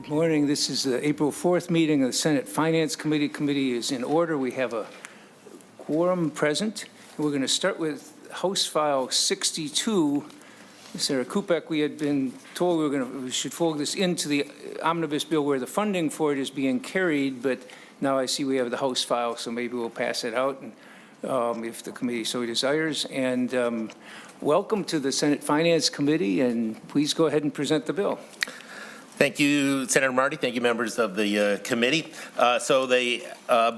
Good morning. This is the April 4th meeting of the Senate Finance Committee. Committee is in order. We have a quorum present. We're going to start with House File 62. Sarah Kupec, we had been told we should fold this into the omnibus bill where the funding for it is being carried, but now I see we have the House file, so maybe we'll pass it out and, if the committee so desires. And welcome to the Senate Finance Committee, and please go ahead and present the bill. Thank you, Senator Marty. Thank you, members of the committee. So the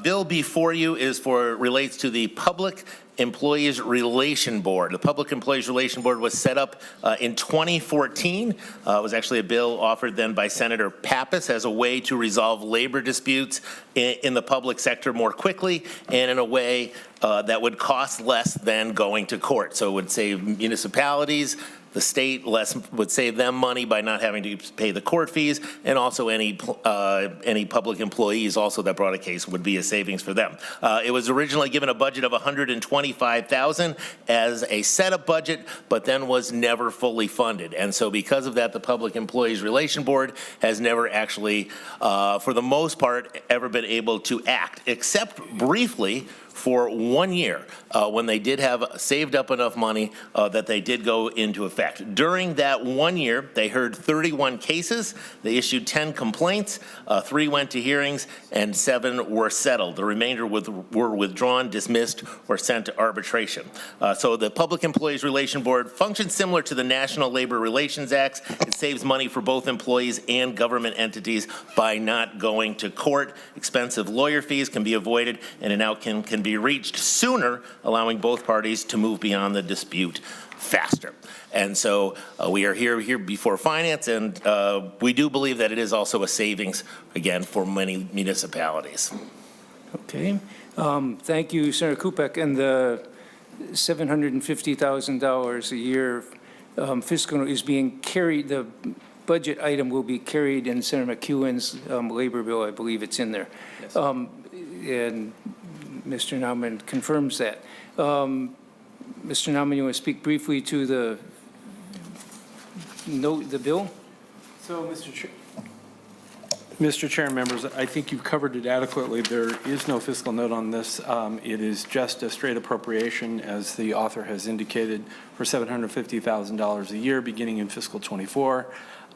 bill before you relates to the Public Employees Relation Board. The Public Employees Relation Board was set up in 2014. It was actually a bill offered then by Senator Pappas as a way to resolve labor disputes in the public sector more quickly and in a way that would cost less than going to court. So it would save municipalities, the state would save them money by not having to pay the court fees, and also any public employees also that brought a case would be a savings for them. It was originally given a budget of $125,000 as a setup budget, but then was never fully funded. And so because of that, the Public Employees Relation Board has never actually, for the most part, ever been able to act, except briefly for 1 year when they did have saved up enough money that they did go into effect. During that 1 year, they heard 31 cases. They issued 10 complaints. 3 went to hearings, and 7 were settled. The remainder were withdrawn, dismissed, or sent to arbitration. So the Public Employees Relation Board functions similar to the National Labor Relations Act. It saves money for both employees and government entities by not going to court. Expensive lawyer fees can be avoided, and an outcome can be reached sooner, allowing both parties to move beyond the dispute faster. And so we are here before Finance, and we do believe that it is also a savings, again, for many municipalities. Okay. Thank you, Senator Kupec. And the $750,000 a year fiscal is being carried, the budget item will be carried in Senator McEwen's labor bill. I believe it's in there. Yes. And Mr. Naumann confirms that. Mr. Naumann, you want to speak briefly to the bill? So, Mr. Chair and members, I think you've covered it adequately. There is no fiscal note on this. It is just a straight appropriation, as the author has indicated, for $750,000 a year beginning in fiscal 24.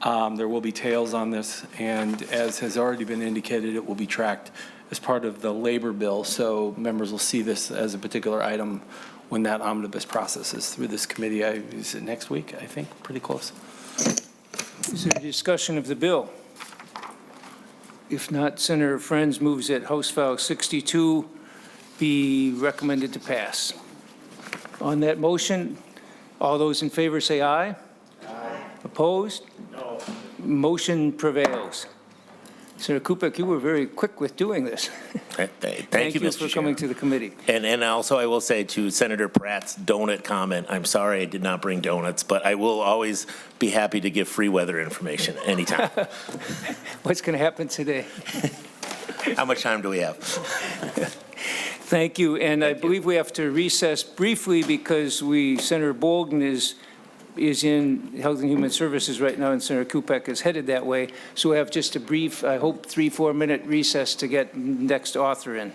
There will be tails on this, and as has already been indicated, it will be tracked as part of the labor bill, so members will see this as a particular item when that omnibus process is through this committee. Is it next week? I think pretty close. Is there a discussion of the bill? If not, Senator Friends moves that House File 62 be recommended to pass. On that motion, all those in favor say aye. Aye. Opposed? No. Motion prevails. Senator Kupec, you were very quick with doing this. Thank you, Mr. for coming to the committee. And also I will say to Senator Pratt's donut comment, I'm sorry I did not bring donuts, but I will always be happy to give free weather information anytime. What's going to happen today? How much time do we have? Thank you. And I believe we have to recess briefly because Senator Boldon is in Health and Human Services right now, and Senator Kupec is headed that way. So we have just a brief, I hope, 3-4 minute recess to get next author in.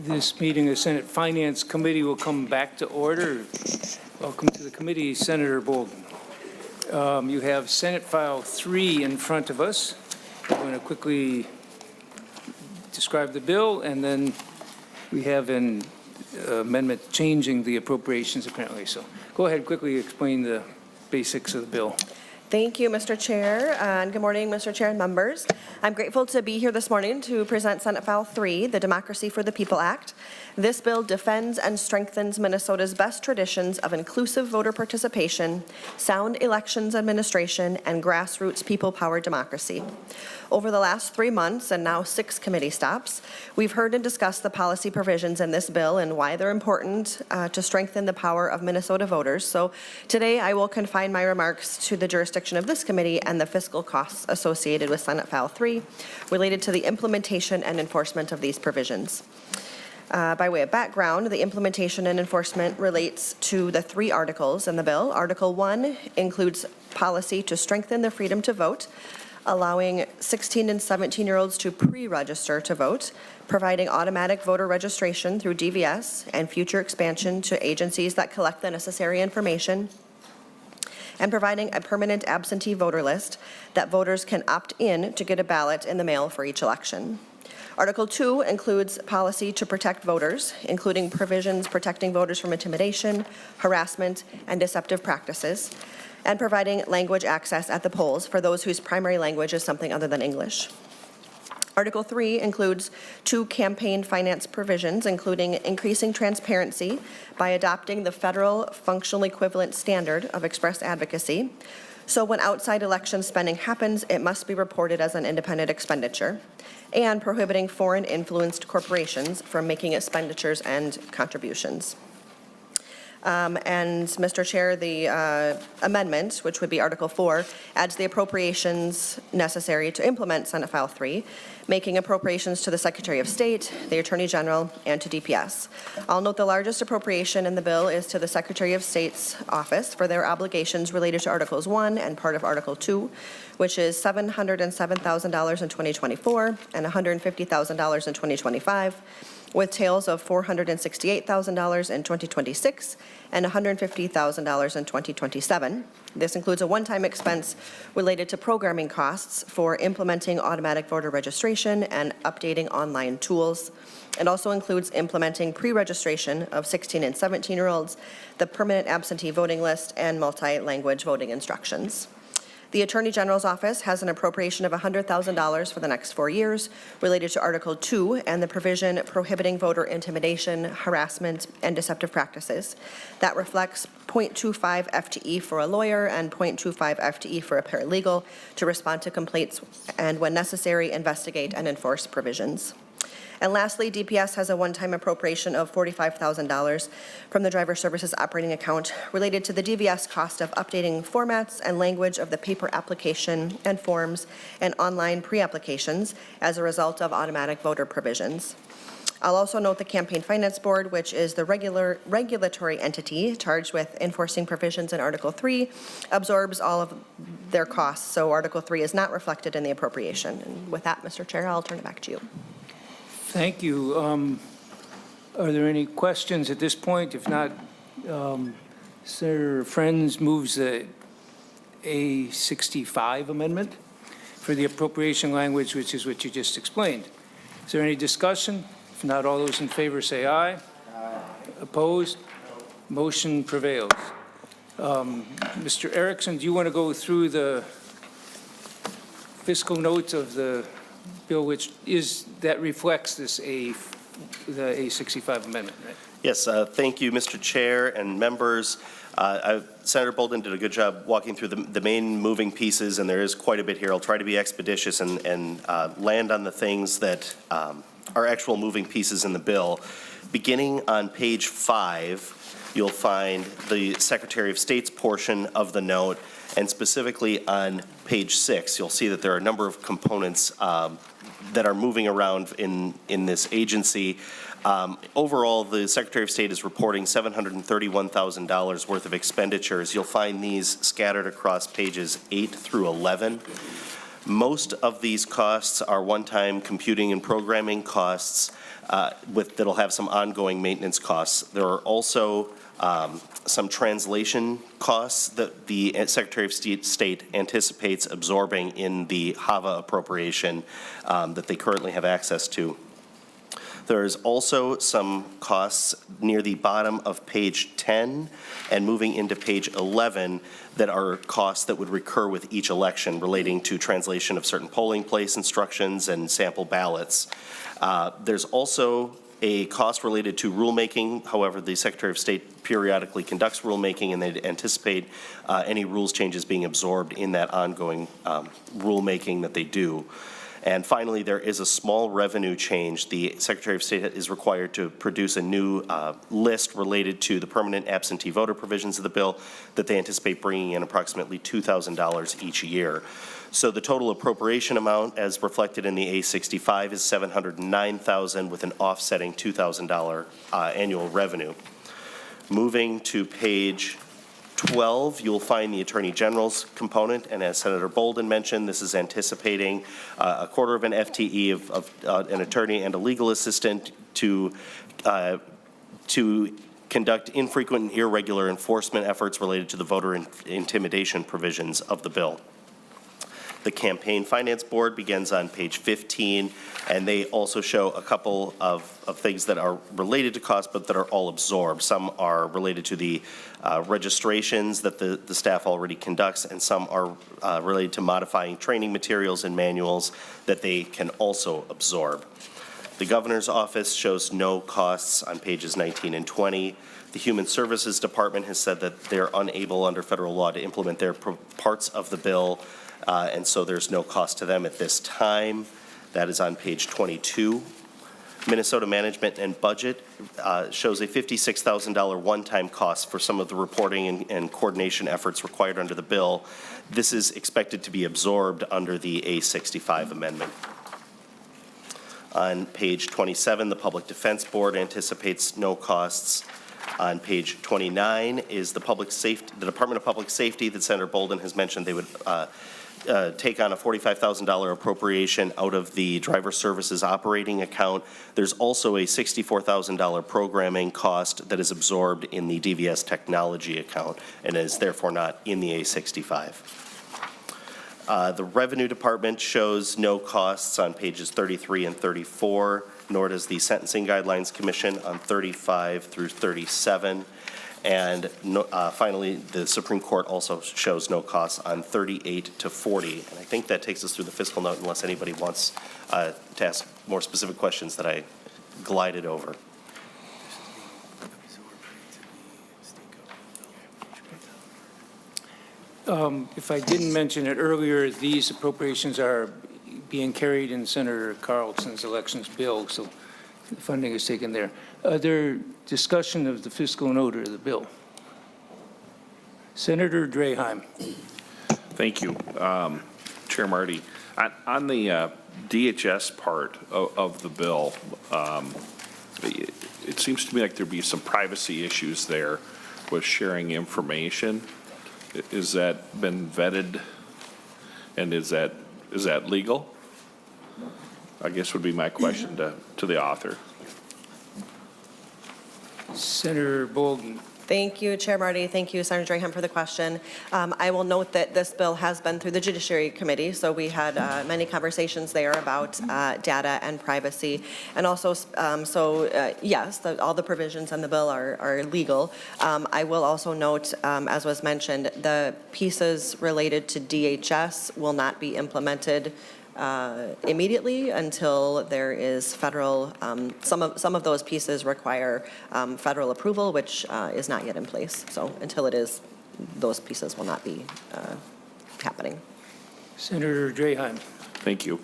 This meeting of the Senate Finance Committee will come back to order. Welcome to the committee, Senator Boldon. You have Senate File 3 in front of us. I'm going to quickly describe the bill, and then we have an amendment changing the appropriations apparently. So go ahead, quickly explain the basics of the bill. Thank you, Mr. Chair, and good morning, Mr. Chair and members. I'm grateful to be here this morning to present Senate File 3, the Democracy for the People Act. This bill defends and strengthens Minnesota's best traditions of inclusive voter participation, sound elections administration, and grassroots people-powered democracy. Over the last 3 months and now 6 committee stops, we've heard and discussed the policy provisions in this bill and why they're important to strengthen the power of Minnesota voters. So today I will confine my remarks to the jurisdiction of this committee and the fiscal costs associated with Senate File 3 related to the implementation and enforcement of these provisions. By way of background, the implementation and enforcement relates to the 3 articles in the bill. Article 1 includes policy to strengthen the freedom to vote, allowing 16 and 17-year-olds to pre-register to vote, providing automatic voter registration through DVS and future expansion to agencies that collect the necessary information, and providing a permanent absentee voter list that voters can opt in to get a ballot in the mail for each election. Article 2 includes policy to protect voters, including provisions protecting voters from intimidation, harassment, and deceptive practices, and providing language access at the polls for those whose primary language is something other than English. Article 3 includes 2 campaign finance provisions, including increasing transparency by adopting the federal functional equivalent standard of express advocacy. So when outside election spending happens, it must be reported as an independent expenditure, and prohibiting foreign influenced corporations from making expenditures and contributions. And Mr. Chair, the amendment, which would be Article 4, adds the appropriations necessary to implement Senate File 3, making appropriations to the Secretary of State, the Attorney General, and to DPS. I'll note the largest appropriation in the bill is to the Secretary of State's office for their obligations related to Articles 1 and part of Article 2, which is $707,000 in 2024 and $150,000 in 2025. With totals of $468,000 in 2026 and $150,000 in 2027. This includes a one-time expense related to programming costs for implementing automatic voter registration and updating online tools. It also includes implementing pre-registration of 16 and 17-year-olds, the permanent absentee voting list, and multi-language voting instructions. The Attorney General's Office has an appropriation of $100,000 for the next 4 years related to Article 2 and the provision prohibiting voter intimidation, harassment, and deceptive practices. That reflects 0.25 FTE for a lawyer and 0.25 FTE for a paralegal to respond to complaints and, when necessary, investigate and enforce provisions. And lastly, DPS has a one-time appropriation of $45,000 from the Driver Services Operating Account related to the DVS cost of updating formats and language of the paper application and forms and online pre-applications as a result of automatic voter provisions. I'll also note the Campaign Finance Board, which is the regulatory entity charged with enforcing provisions in Article 3, absorbs all of their costs, so Article 3 is not reflected in the appropriation. And with that, Mr. Chair, I'll turn it back to you. Thank you. Are there any questions at this point? If not, Senator Friends moves the A65 amendment for the appropriation language, which is what you just explained. Is there any discussion? If not, all those in favor say aye. Aye. Opposed? Motion prevails. Mr. Erickson, do you want to go through the fiscal notes of the bill, which is, that reflects this the A65 amendment, right? Yes, thank you, Mr. Chair and members. Senator Boldon did a good job walking through the main moving pieces, and there is quite a bit here. I'll try to be expeditious and land on the things that are actual moving pieces in the bill. Beginning on page 5, you'll find the Secretary of State's portion of the note, and specifically on page 6, you'll see that there are a number of components that are moving around in this agency. Overall, the Secretary of State is reporting $731,000 worth of expenditures. You'll find these scattered across pages 8 through 11. Most of these costs are one-time computing and programming costs that'll have some ongoing maintenance costs. There are also some translation costs that the Secretary of State anticipates absorbing in the HAVA appropriation that they currently have access to. There's also some costs near the bottom of page 10 and moving into page 11 that are costs that would recur with each election relating to translation of certain polling place instructions and sample ballots. There's also a cost related to rulemaking. However, the Secretary of State periodically conducts rulemaking, and they anticipate any rules changes being absorbed in that ongoing rulemaking that they do. And finally, there is a small revenue change. The Secretary of State is required to produce a new list related to the permanent absentee voter provisions of the bill that they anticipate bringing in approximately $2,000 each year. So the total appropriation amount, as reflected in the A65, is $709,000 with an offsetting $2,000 annual revenue. Moving to page 12, you'll find the Attorney General's component, and as Senator Boldon mentioned, this is anticipating a quarter of an FTE of an attorney and a legal assistant to conduct infrequent and irregular enforcement efforts related to the voter intimidation provisions of the bill. The Campaign Finance Board begins on page 15, and they also show a couple of things that are related to cost, but that are all absorbed. Some are related to the registrations that the staff already conducts, and some are related to modifying training materials and manuals that they can also absorb. The Governor's Office shows no costs on pages 19 and 20. The Human Services Department has said that they're unable under federal law to implement their parts of the bill, and so there's no cost to them at this time. That is on page 22. Minnesota Management and Budget shows a $56,000 one-time cost for some of the reporting and coordination efforts required under the bill. This is expected to be absorbed under the A65 amendment. On page 27, the Public Defense Board anticipates no costs. On page 29 is the Department of Public Safety that Senator Boldon has mentioned. They would take on a $45,000 appropriation out of the Driver Services Operating Account. There's also a $64,000 programming cost that is absorbed in the DVS Technology account and is therefore not in the A65. The Revenue Department shows no costs on pages 33 and 34, nor does the Sentencing Guidelines Commission on 35 through 37. And finally, the Supreme Court also shows no costs on 38 to 40. And I think that takes us through the fiscal note unless anybody wants to ask more specific questions that I glided over. If I didn't mention it earlier, these appropriations are being carried in Senator Carlson's elections bill, so the funding is taken there. Other discussion of the fiscal note or the bill? Senator Draheim. Thank you, Chair Marty. On the DHS part of the bill, it seems to me like there'd be some privacy issues there with sharing information. Is that been vetted, and is that legal? I guess would be my question to the author. Senator Boldon. Thank you, Chair Marty. Thank you, Senator Draheim, for the question. I will note that this bill has been through the Judiciary Committee, so we had many conversations there about data and privacy. And also, yes, all the provisions in the bill are legal. I will also note, as was mentioned, the pieces related to DHS will not be implemented immediately until there is federal, some of those pieces require federal approval, which is not yet in place. So until it is, those pieces will not be happening. Senator Draheim. Thank you.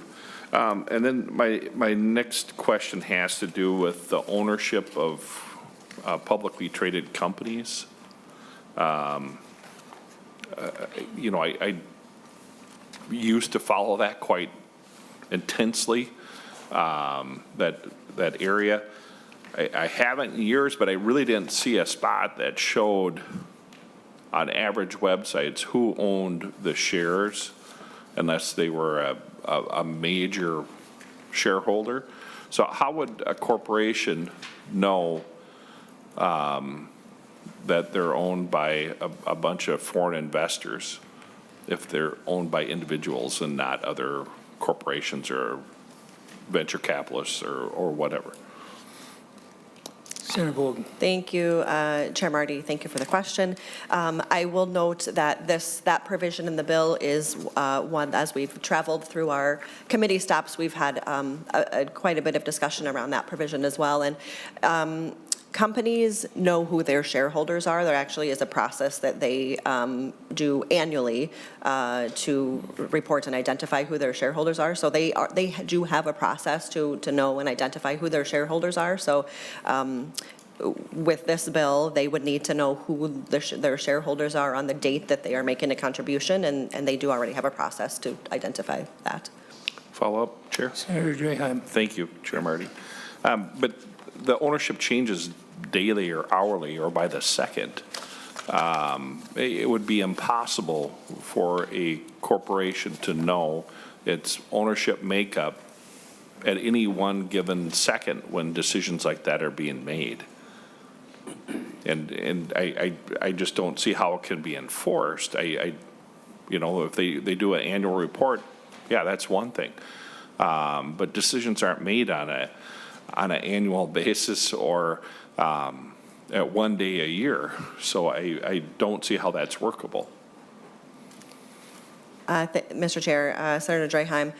And then my next question has to do with the ownership of publicly traded companies. You know, I used to follow that quite intensely, that area. I haven't in years, but I really didn't see a spot that showed on average websites who owned the shares unless they were a major shareholder. So how would a corporation know that they're owned by a bunch of foreign investors if they're owned by individuals and not other corporations or venture capitalists or whatever? Senator Boldon. Thank you, Chair Marty. Thank you for the question. I will note that that provision in the bill is one, as we've traveled through our committee stops, we've had quite a bit of discussion around that provision as well. And companies know who their shareholders are. There actually is a process that they do annually to report and identify who their shareholders are. So they do have a process to know and identify who their shareholders are. So with this bill, they would need to know who their shareholders are on the date that they are making a contribution, and they do already have a process to identify that. Follow up, Chair? Senator Draheim. Thank you, Chair Marty. But the ownership changes daily or hourly or by the second. It would be impossible for a corporation to know its ownership makeup at any one given second when decisions like that are being made. And I just don't see how it can be enforced. You know, if they do an annual report, yeah, that's one thing. But decisions aren't made on an annual basis or at one day a year. So I don't see how that's workable. Mr. Chair, Senator Draheim,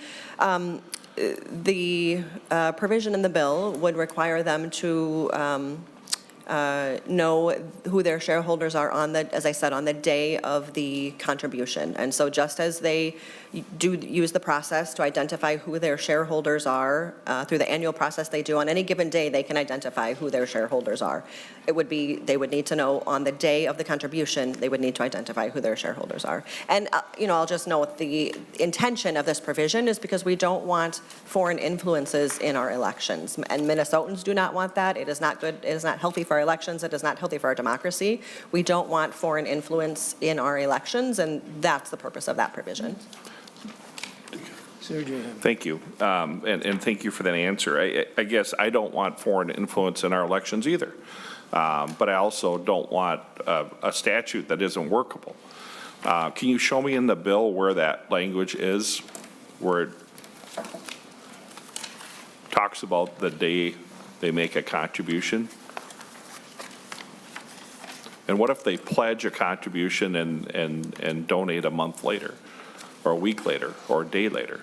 the provision in the bill would require them to know who their shareholders are on the, as I said, on the day of the contribution. And so just as they do use the process to identify who their shareholders are through the annual process they do on any given day, they can identify who their shareholders are. It would be, they would need to know on the day of the contribution, they would need to identify who their shareholders are. And, you know, I'll just note the intention of this provision is because we don't want foreign influences in our elections. And Minnesotans do not want that. It is not good. It is not healthy for our elections. It is not healthy for our democracy. We don't want foreign influence in our elections, and that's the purpose of that provision. Thank you. And thank you for that answer. I guess I don't want foreign influence in our elections either. But I also don't want a statute that isn't workable. Can you show me in the bill where that language is, where it talks about the day they make a contribution? And what if they pledge a contribution and donate a month later, or a week later, or a day later?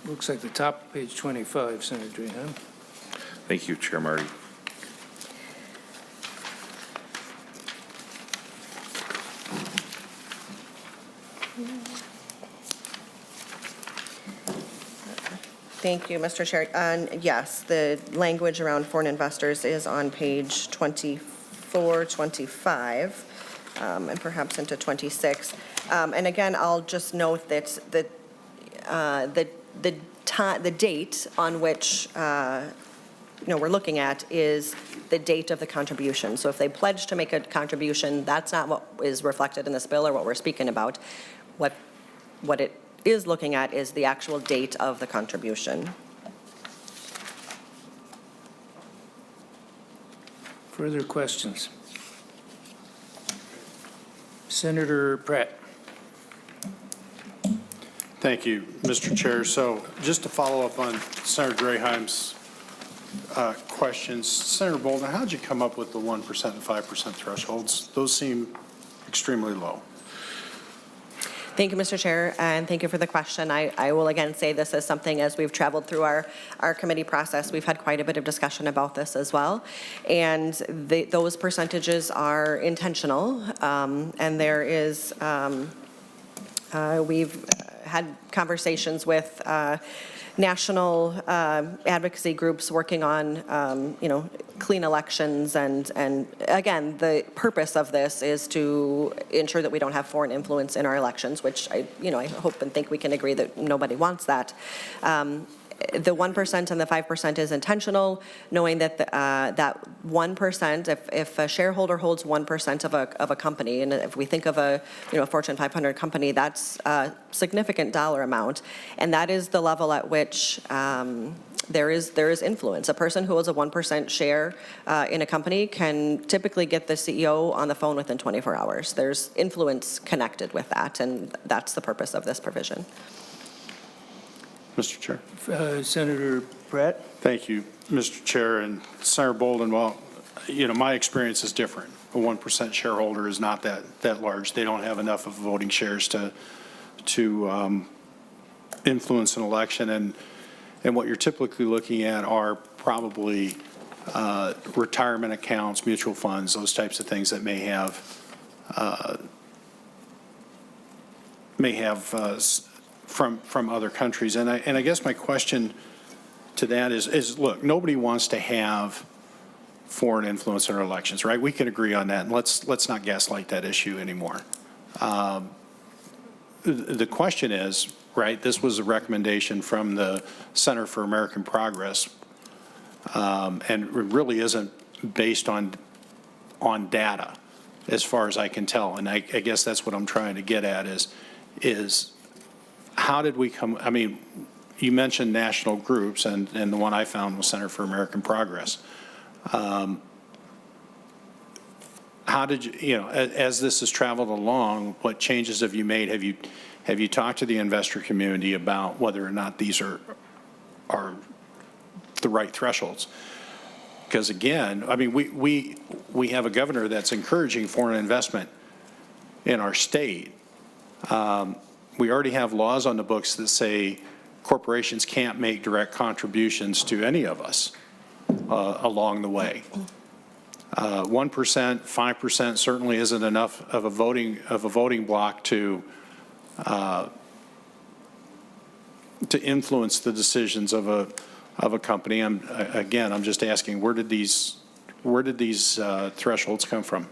Looks like the top, page 25, Senator Draheim. Thank you, Chair Marty. Thank you, Mr. Chair. And yes, the language around foreign investors is on page 24, 25, and perhaps into 26. And again, I'll just note that the date on which we're looking at is the date of the contribution. So if they pledge to make a contribution, that's not what is reflected in this bill or what we're speaking about. What it is looking at is the actual date of the contribution. Further questions? Senator Pratt. Thank you, Mr. Chair. So just to follow up on Senator Draheim's questions, Senator Boldon, how did you come up with the 1% and 5% thresholds? Those seem extremely low. Thank you, Mr. Chair, and thank you for the question. I will again say this is something, as we've traveled through our committee process, we've had quite a bit of discussion about this as well. And those percentages are intentional, and there is, we've had conversations with national advocacy groups working on, clean elections. And again, the purpose of this is to ensure that we don't have foreign influence in our elections, which I hope and think we can agree that nobody wants that. The 1% and the 5% is intentional, knowing that that 1%, if a shareholder holds 1% of a company, and if we think of a Fortune 500 company, that's a significant dollar amount, and that is the level at which there is influence. A person who holds a 1% share in a company can typically get the CEO on the phone within 24 hours. There's influence connected with that, and that's the purpose of this provision. Mr. Chair. Senator Pratt. Thank you, Mr. Chair. And Senator Boldon, well, my experience is different. A 1% shareholder is not that large. They don't have enough of voting shares to influence an election. And what you're typically looking at are probably retirement accounts, mutual funds, those types of things that may have from other countries. And I guess my question to that is look, nobody wants to have foreign influence in our elections, right? We can agree on that, and let's not gaslight that issue anymore. The question is, right, this was a recommendation from the Center for American Progress, and it really isn't based on data, as far as I can tell. And I guess that's what I'm trying to get at is how did we come, I mean, you mentioned national groups, and the one I found was Center for American Progress. How did you, as this has traveled along, what changes have you made? Have you talked to the investor community about whether or not these are the right thresholds? Because again, I mean, we have a governor that's encouraging foreign investment in our state. We already have laws on the books that say corporations can't make direct contributions to any of us along the way. 1%, 5% certainly isn't enough of a voting block to influence the decisions of a company. I'm just asking, where did these thresholds come from?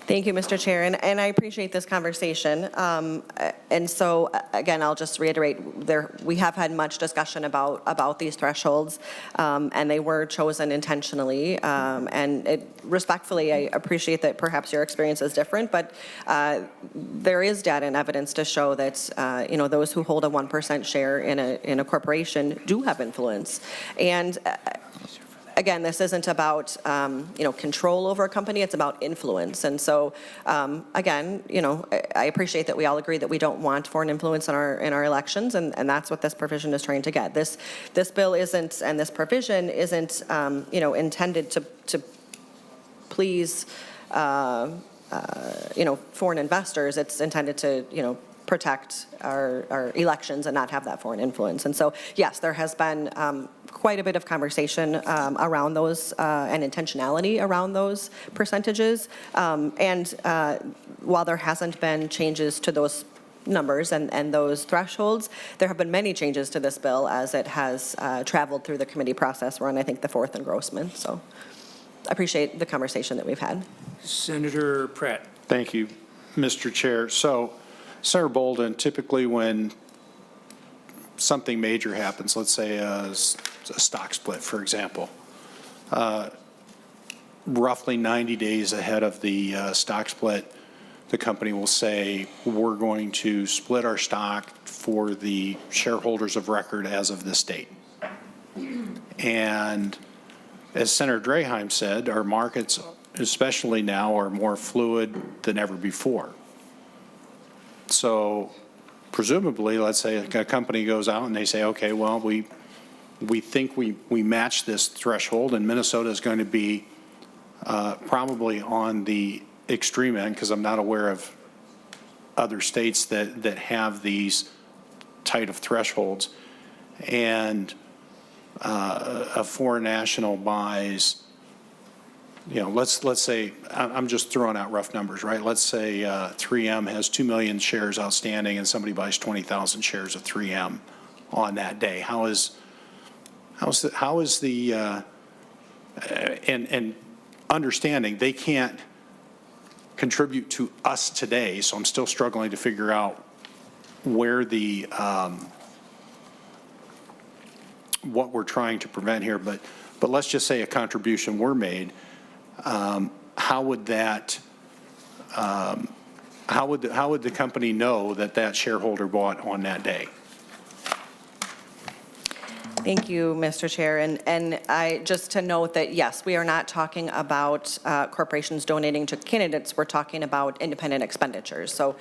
Thank you, Mr. Chair, and I appreciate this conversation. And so, again, I'll just reiterate, we have had much discussion about these thresholds, and they were chosen intentionally. And respectfully, I appreciate that perhaps your experience is different, but there is data and evidence to show that, those who hold a 1% share in a corporation do have influence. And again, this isn't about, control over a company, it's about influence. And so, again, I appreciate that we all agree that we don't want foreign influence in our elections, and that's what this provision is trying to get. This bill isn't, and this provision isn't, intended to please, foreign investors. It's intended to, protect our elections and not have that foreign influence. And so, yes, there has been quite a bit of conversation around those and intentionality around those percentages. And while there hasn't been changes to those numbers and those thresholds, there have been many changes to this bill as it has traveled through the committee process. We're on, I think, the fourth engrossment. So I appreciate the conversation that we've had. Senator Pratt. Thank you, Mr. Chair. So, Senator Boldon, typically when something major happens, let's say a stock split, for example, roughly 90 days ahead of the stock split, the company will say, we're going to split our stock for the shareholders of record as of this date. And as Senator Draheim said, our markets, especially now, are more fluid than ever before. So presumably, let's say a company goes out and they say, okay, well, we think we match this threshold, and Minnesota is going to be probably on the extreme end, because I'm not aware of other states that have these tight of thresholds. And a foreign national buys, let's say, I'm just throwing out rough numbers, right? Let's say 3M has 2 million shares outstanding and somebody buys 20,000 shares of 3M on that day. How is the and understanding they can't contribute to us today, so I'm still struggling to figure out where the what we're trying to prevent here, but let's just say a contribution were made. How would that? How would the company know that shareholder bought on that day? Thank you, Mr. Chair. And I just to note that, yes, we are not talking about corporations donating to candidates. We're talking about independent expenditures, so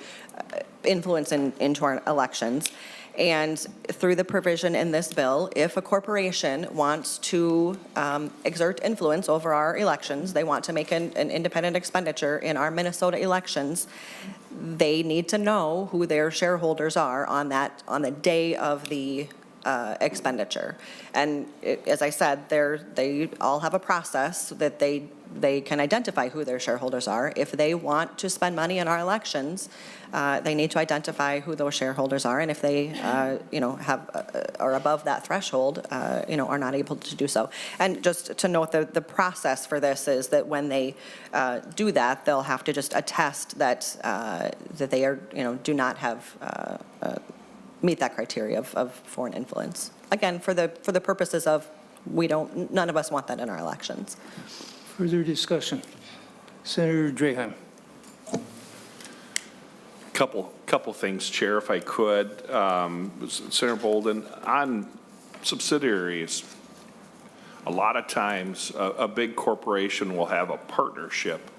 influence into our elections. And through the provision in this bill, if a corporation wants to exert influence over our elections, they want to make an independent expenditure in our Minnesota elections, they need to know who their shareholders are on the day of the expenditure. And as I said, they all have a process that they can identify who their shareholders are. If they want to spend money in our elections, they need to identify who those shareholders are, and if they, are above that threshold, are not able to do so. And just to note, the process for this is that when they do that, they'll have to just attest that that they are, do not have meet that criteria of foreign influence. Again, for the purposes of none of us want that in our elections. Further discussion. Senator Draheim. Couple things, Chair, if I could. Senator Boldon, on subsidiaries, a lot of times a big corporation will have a partnership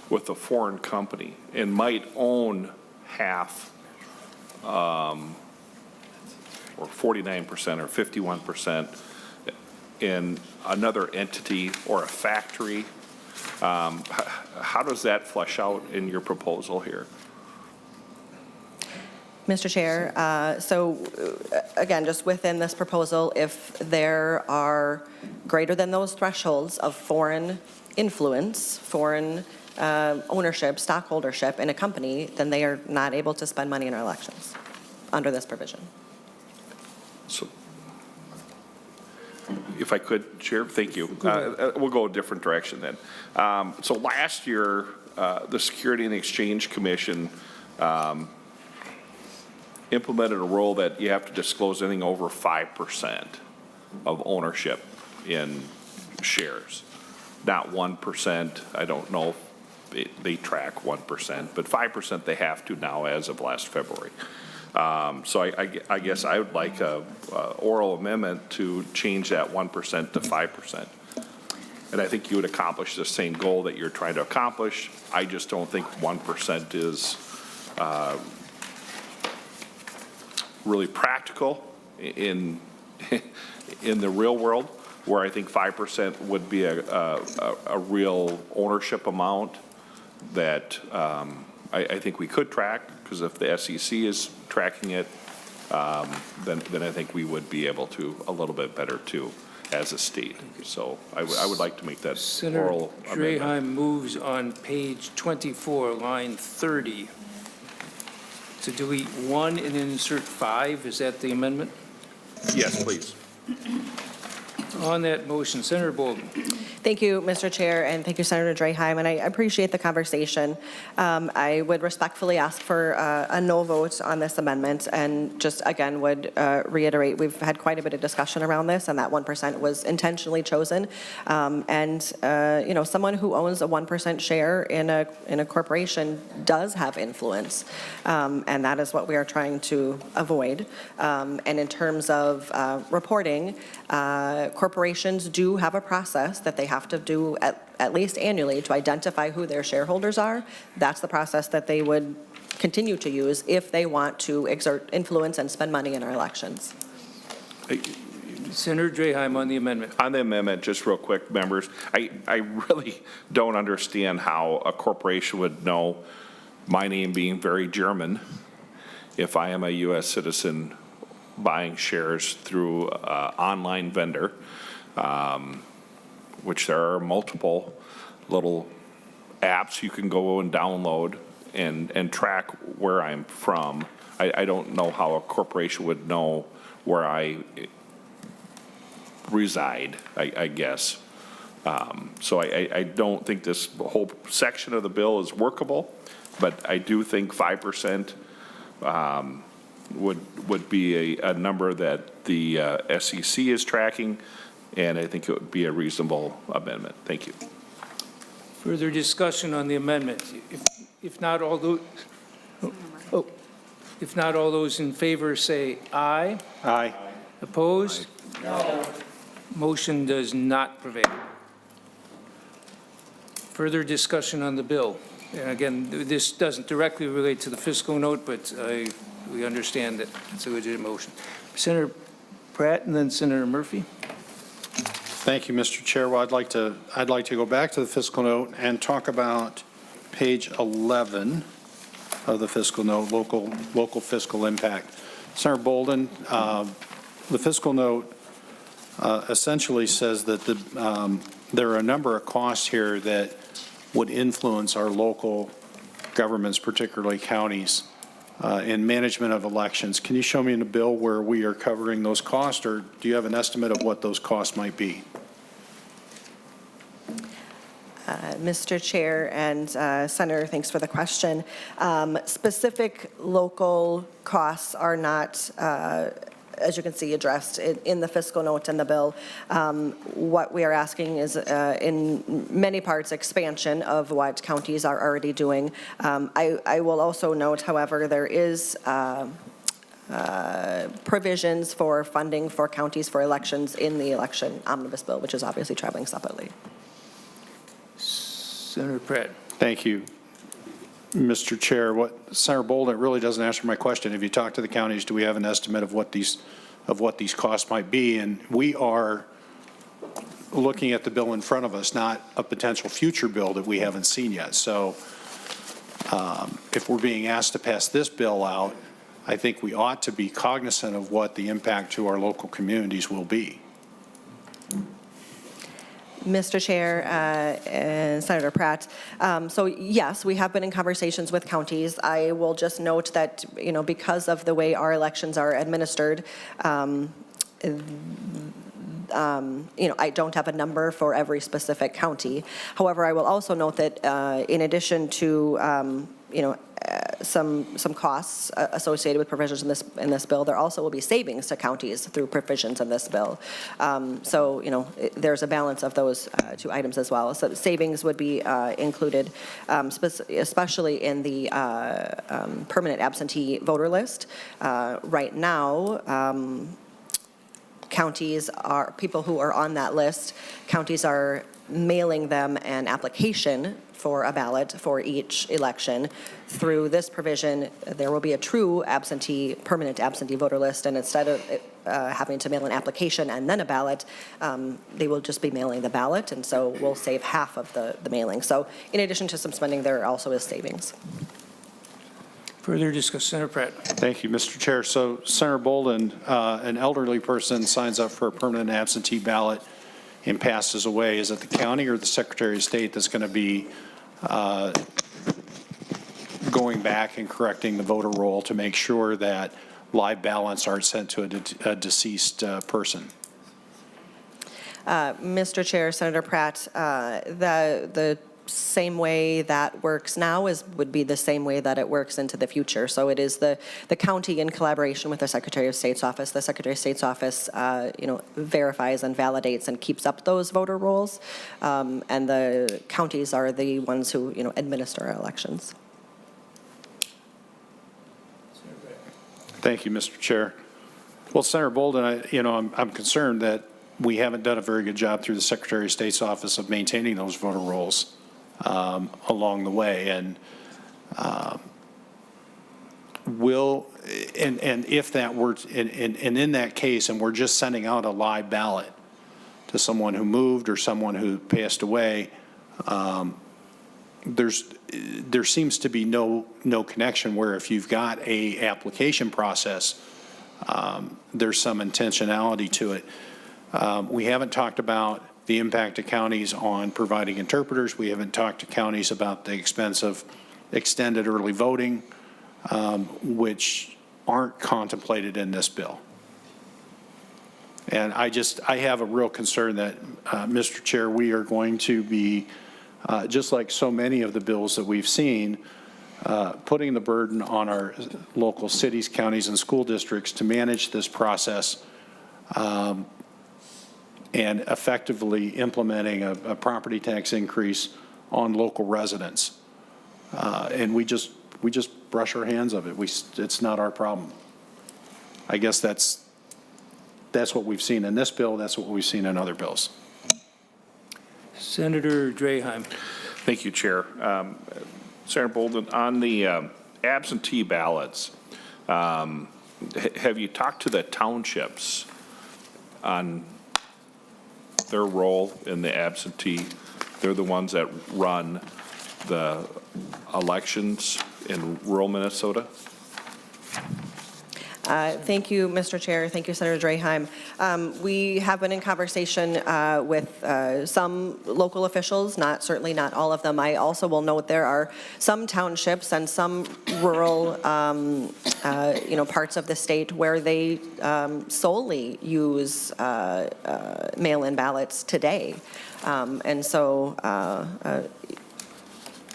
with a foreign company and might own half or 49% or 51% in another entity or a factory. How does that flesh out in your proposal here? Mr. Chair, so again, just within this proposal, if there are greater than those thresholds of foreign influence, foreign ownership, stockholdership in a company, then they are not able to spend money in our elections under this provision. So, if I could, Chair, thank you. We'll go a different direction then. So last year, the Security and Exchange Commission implemented a rule that you have to disclose anything over 5% of ownership in shares, not 1%. I don't know if they track 1%, but 5% they have to now as of last February. So I guess I would like a oral amendment to change that 1% to 5%. And I think you would accomplish the same goal that you're trying to accomplish. I just don't think 1% is really practical in the real world, where I think 5% would be a real ownership amount that I think we could track, because if the SEC is tracking it, then I think we would be able to a little bit better too as a state. So I would like to make that Senator oral amendment. Draheim moves on page 24, line 30, to delete 1 and insert 5. Is that the amendment? Yes, please. On that motion, Senator Boldon. Thank you, Mr. Chair, and thank you, Senator Draheim, and I appreciate the conversation. I would respectfully ask for a no vote on this amendment, and just again would reiterate, we've had quite a bit of discussion around this, and that 1% was intentionally chosen. You know, someone who owns a 1% share in a corporation does have influence, and that is what we are trying to avoid. And in terms of reporting, corporations do have a process that they have to do at least annually to identify who their shareholders are. That's the process that they would continue to use if they want to exert influence and spend money in our elections. Senator Draheim on the amendment. On the amendment, just real quick, members, I really don't understand how a corporation would know, my name being very German, if I am a U.S. citizen buying shares through an online vendor, which there are multiple little apps you can go and download and track where I'm from. I don't know how a corporation would know where I reside, I guess. So I don't think this whole section of the bill is workable, but I do think 5% would be a number that the SEC is tracking, and I think it would be a reasonable amendment. Thank you. Further discussion on the amendment? If not all those in favor say aye. Aye. Opposed? No. Motion does not prevail. Further discussion on the bill. And again, this doesn't directly relate to the fiscal note, but we understand that it's a legitimate motion. Senator Pratt and then Senator Murphy. Thank you, Mr. Chair. Well, I'd like to go back to the fiscal note and talk about page 11 of the fiscal note, local fiscal impact. Senator Boldon, the fiscal note essentially says that there are a number of costs here that would influence our local governments, particularly counties, in management of elections. Can you show me in the bill where we are covering those costs, or do you have an estimate of what those costs might be? Mr. Chair and Senator, thanks for the question. Specific local costs are not, as you can see, addressed in the fiscal note in the bill. What we are asking is, in many parts, expansion of what counties are already doing. I will also note, however, there is provisions for funding for counties for elections in the election omnibus bill, which is obviously traveling separately. Senator Pratt. Thank you, Mr. Chair. What Senator Boldon really doesn't answer my question. If you talk to the counties, do we have an estimate of what these costs might be? And we are looking at the bill in front of us, not a potential future bill that we haven't seen yet. So if we're being asked to pass this bill out, I think we ought to be cognizant of what the impact to our local communities will be. Mr. Chair and Senator Pratt, so yes, we have been in conversations with counties. I will just note that, you know, because of the way our elections are administered, I don't have a number for every specific county. However, I will also note that in addition to, some costs associated with provisions in this bill, there also will be savings to counties through provisions in this bill. There's a balance of those two items as well. So savings would be included, especially in the permanent absentee voter list. Right now, counties are, people who are on that list, counties are mailing them an application for a ballot for each election. Through this provision, there will be a true permanent absentee voter list, and instead of having to mail an application and then a ballot, they will just be mailing the ballot, and so we'll save half of the mailing. So in addition to some spending, there also is savings. Further discuss, Senator Pratt. Thank you, Mr. Chair. So Senator Boldon, an elderly person signs up for a permanent absentee ballot and passes away. Is it the county or the Secretary of State that's going to be going back and correcting the voter roll to make sure that live ballots aren't sent to a deceased person? Mr. Chair, Senator Pratt, the same way that works now would be the same way that it works into the future. So it is the county in collaboration with the Secretary of State's office. The Secretary of State's office, verifies and validates and keeps up those voter rolls, and the counties are the ones who, administer our elections. Thank you, Mr. Chair. Well, Senator Boldon, I'm concerned that we haven't done a very good job through the Secretary of State's office of maintaining those voter rolls along the way. And if that were, and in that case, and we're just sending out a live ballot to someone who moved or someone who passed away, there seems to be no connection where if you've got a application process, there's some intentionality to it. We haven't talked about the impact to counties on providing interpreters. We haven't talked to counties about the expense of extended early voting, which aren't contemplated in this bill. And I have a real concern that, Mr. Chair, we are going to be, just like so many of the bills that we've seen, putting the burden on our local cities, counties, and school districts to manage this process and effectively implementing a property tax increase on local residents. And we just brush our hands of it. It's not our problem. I guess that's what we've seen in this bill. That's what we've seen in other bills. Senator Draheim. Thank you, Chair. Senator Boldon, on the absentee ballots, have you talked to the townships on their role in the absentee? They're the ones that run the elections in rural Minnesota. Thank you, Mr. Chair. Thank you, Senator Draheim. We have been in conversation with some local officials, certainly not all of them. I also will note there are some townships and some rural, parts of the state where they solely use mail-in ballots today. And so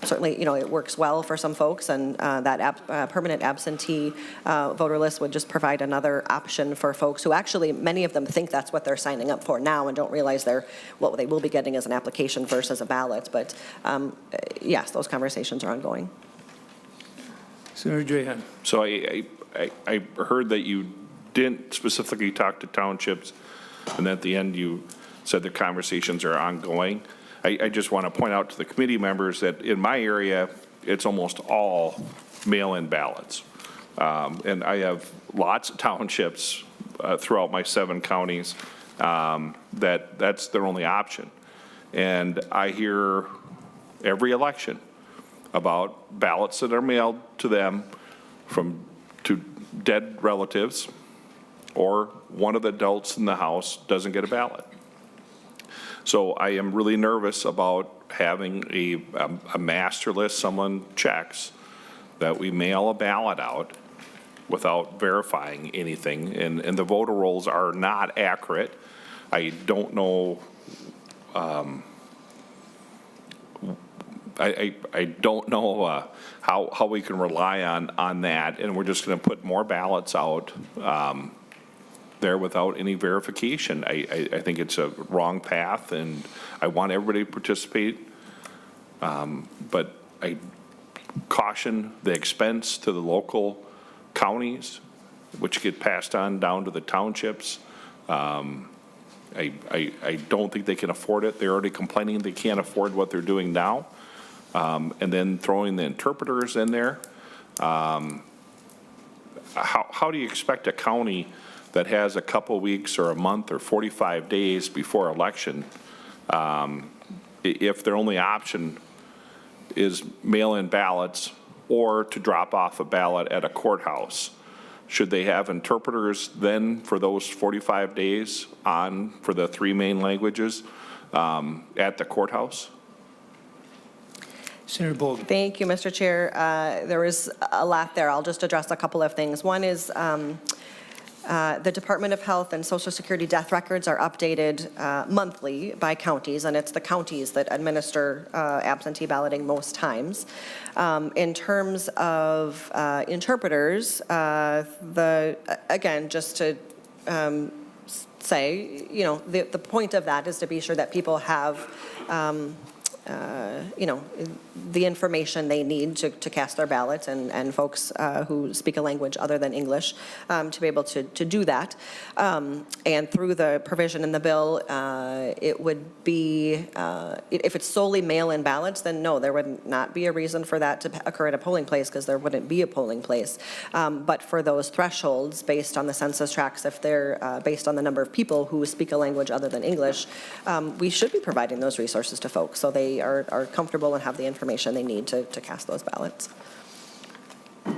certainly, it works well for some folks, and that permanent absentee voter list would just provide another option for folks who actually, many of them think that's what they're signing up for now and don't realize what they will be getting as an application versus a ballot. But yes, those conversations are ongoing. Senator Draheim. So I heard that you didn't specifically talk to townships, and at the end you said the conversations are ongoing. I just want to point out to the committee members that in my area, it's almost all mail-in ballots. And I have lots of townships throughout my 7 counties that's their only option. And I hear every election about ballots that are mailed to them to dead relatives, or one of the adults in the house doesn't get a ballot. So I am really nervous about having a master list someone checks, that we mail a ballot out without verifying anything, and the voter rolls are not accurate. I don't know, I don't know how we can rely on that, and we're just going to put more ballots out there without any verification. I think it's a wrong path, and I want everybody to participate, but I caution the expense to the local counties, which get passed on down to the townships. I don't think they can afford it. They're already complaining they can't afford what they're doing now. And then throwing the interpreters in there. How do you expect a county that has a couple weeks or a month or 45 days before election, if their only option is mail-in ballots or to drop off a ballot at a courthouse? Should they have interpreters then for those 45 days on for the 3 main languages at the courthouse? Senator Boldon. Thank you, Mr. Chair. There is a lot there. I'll just address a couple of things. One is the Department of Health and Social Security death records are updated monthly by counties, and it's the counties that administer absentee balloting most times. In terms of interpreters, again, just to say, you know, the point of that is to be sure that people have you know, the information they need to cast their ballots, and folks who speak a language other than English to be able to do that. And through the provision in the bill, it would be, if it's solely mail-in ballots, then no, there would not be a reason for that to occur at a polling place, because there wouldn't be a polling place. But for those thresholds, based on the census tracts, if they're based on the number of people who speak a language other than English, we should be providing those resources to folks so they are comfortable and have the information they need to cast those ballots.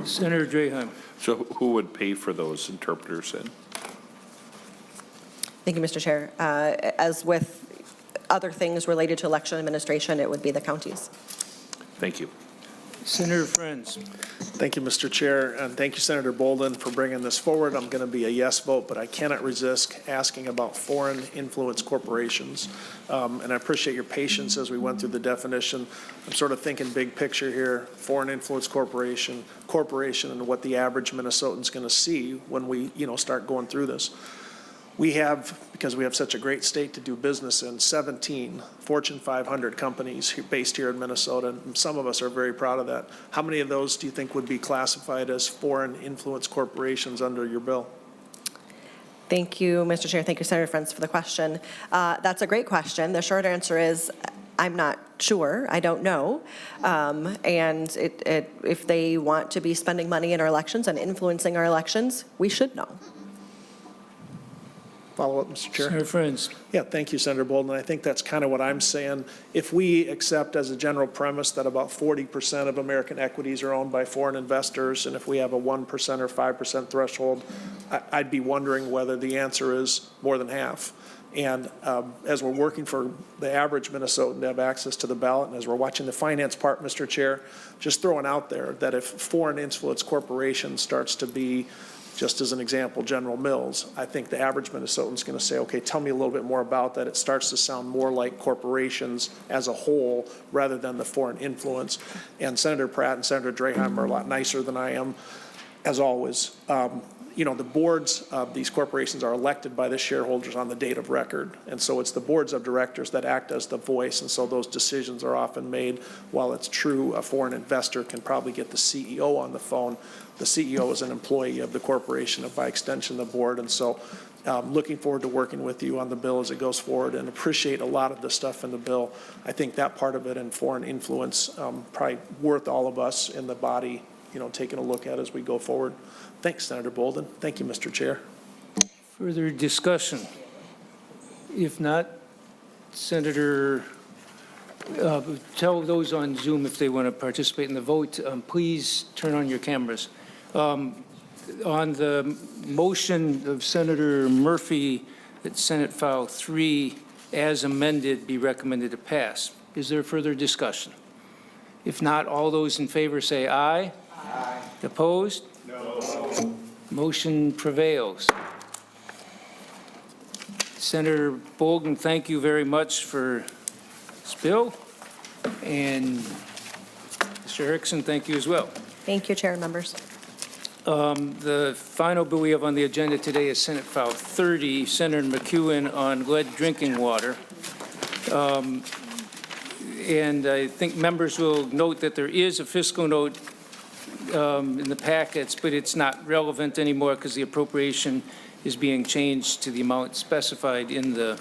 Senator Draheim. So who would pay for those interpreters then? Thank you, Mr. Chair. As with other things related to election administration, it would be the counties. Thank you. Senator Friends. Thank you, Mr. Chair, and thank you, Senator Boldon, for bringing this forward. I'm going to be a yes vote, but I cannot resist asking about foreign influence corporations. And I appreciate your patience as we went through the definition. I'm sort of thinking big picture here, foreign influence corporation, and what the average Minnesotan's going to see when we, start going through this. We have, because we have such a great state to do business in, 17 Fortune 500 companies based here in Minnesota, and some of us are very proud of that. How many of those do you think would be classified as foreign influence corporations under your bill? Thank you, Mr. Chair. Thank you, Senator Friends, for the question. That's a great question. The short answer is I'm not sure. I don't know. And if they want to be spending money in our elections and influencing our elections, we should know. Follow up, Mr. Chair. Senator Friends. Yeah, thank you, Senator Boldon. I think that's kind of what I'm saying. If we accept as a general premise that about 40% of American equities are owned by foreign investors, and if we have a 1% or 5% threshold, I'd be wondering whether the answer is more than half. And as we're working for the average Minnesotan to have access to the ballot, and as we're watching the finance part, Mr. Chair, just throwing out there that if foreign influence corporation starts to be, just as an example, General Mills, I think the average Minnesotan's going to say, okay, tell me a little bit more about that. It starts to sound more like corporations as a whole rather than the foreign influence. And Senator Pratt and Senator Draheim are a lot nicer than I am, as always. The boards of these corporations are elected by the shareholders on the date of record. And so it's the boards of directors that act as the voice. And so those decisions are often made. While it's true a foreign investor can probably get the CEO on the phone, the CEO is an employee of the corporation and by extension the board. And so looking forward to working with you on the bill as it goes forward and appreciate a lot of the stuff in the bill. I think that part of it and foreign influence probably worth all of us in the body taking a look at as we go forward. Thanks, Senator Boldon. Thank you, Mr. Chair. Further discussion? If not, Senator, tell those on Zoom if they want to participate in the vote, please turn on your cameras. On the motion of Senator Murphy that Senate File 3 as amended be recommended to pass, is there further discussion? If not, all those in favor say aye. Aye. Opposed? No. Motion prevails. Senator Boldon, thank you very much for this bill. And Mr. Erickson, thank you as well. Thank you, Chair and members. The final bill we have on the agenda today is Senate File 30, Senator McEwen on lead drinking water. And I think members will note that there is a fiscal note in the packets, but it's not relevant anymore because the appropriation is being changed to the amount specified in the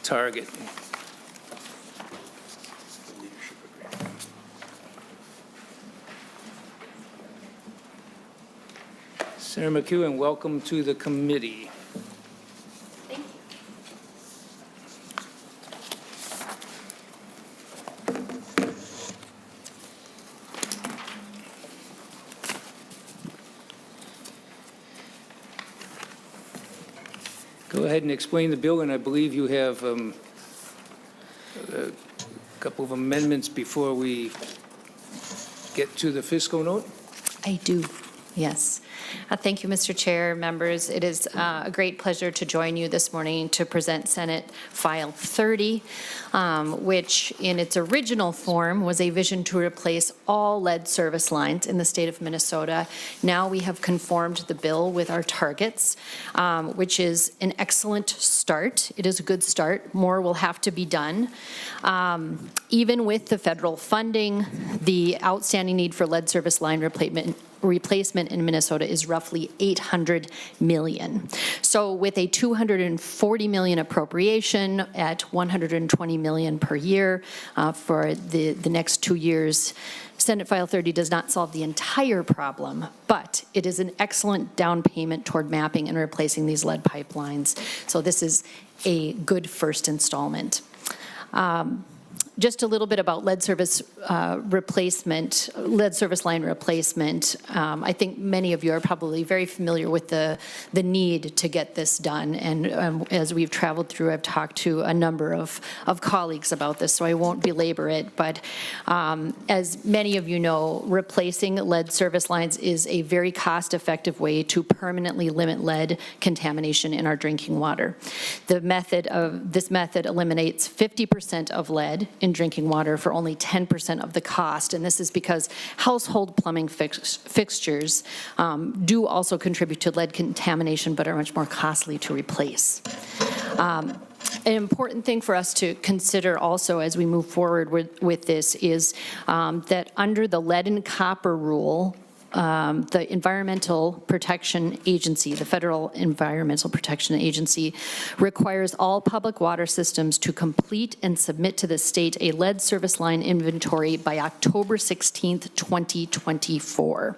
target. Senator McEwen, welcome to the committee. Thank you. Go ahead and explain the bill, and I believe you have a couple of amendments before we get to the fiscal note. I do, yes. Thank you, Mr. Chair, members. It is a great pleasure to join you this morning to present Senate File 30, which in its original form was a vision to replace all lead service lines in the state of Minnesota. Now we have conformed the bill with our targets, which is an excellent start. It is a good start. More will have to be done. Even with the federal funding, the outstanding need for lead service line replacement in Minnesota is roughly $800 million. So with a $240 million appropriation at $120 million per year for the next 2 years, Senate File 30 does not solve the entire problem, but it is an excellent down payment toward mapping and replacing these lead pipelines. So this is a good first installment. Just a little bit about lead service replacement, lead service line replacement. I think many of you are probably very familiar with the need to get this done. And as we've traveled through, I've talked to a number of colleagues about this, so I won't belabor it. But as many of you know, replacing lead service lines is a very cost-effective way to permanently limit lead contamination in our drinking water. This method eliminates 50% of lead in drinking water for only 10% of the cost, and this is because household plumbing fixtures do also contribute to lead contamination but are much more costly to replace. An important thing for us to consider also as we move forward with this is that under the lead and copper rule, the Environmental Protection Agency, the Federal Environmental Protection Agency, requires all public water systems to complete and submit to the state a lead service line inventory by October 16th, 2024.